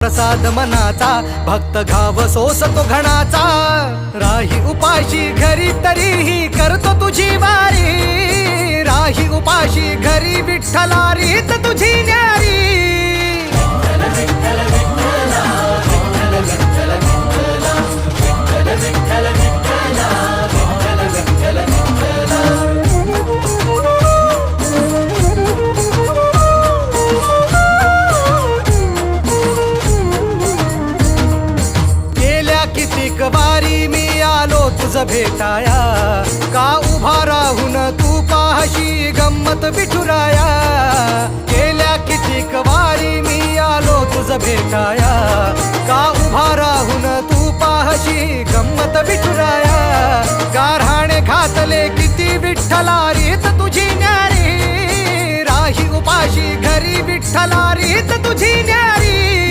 प्रसाद मनाचा भक्त घाव सोसतो घणाचा राही उपाशी घरी तरीही करतो तुझी वारी राही उपाशी घरी विठ्ठला रीत तुझी न्यारी कितीक वारी मी आलो तुझ भेटाया का उभा राहून तू पाहशी गंमत विठुराया गेल्या कितीक वारी मी आलो तुझ भेटाया का उभा राहून तू पाहशी गंमत विठुराया गारहाणे घातले किती विठ्ठला रीत तुझी न्यारी राही उपाशी घरी विठ्ठला रीत तुझी न्यारी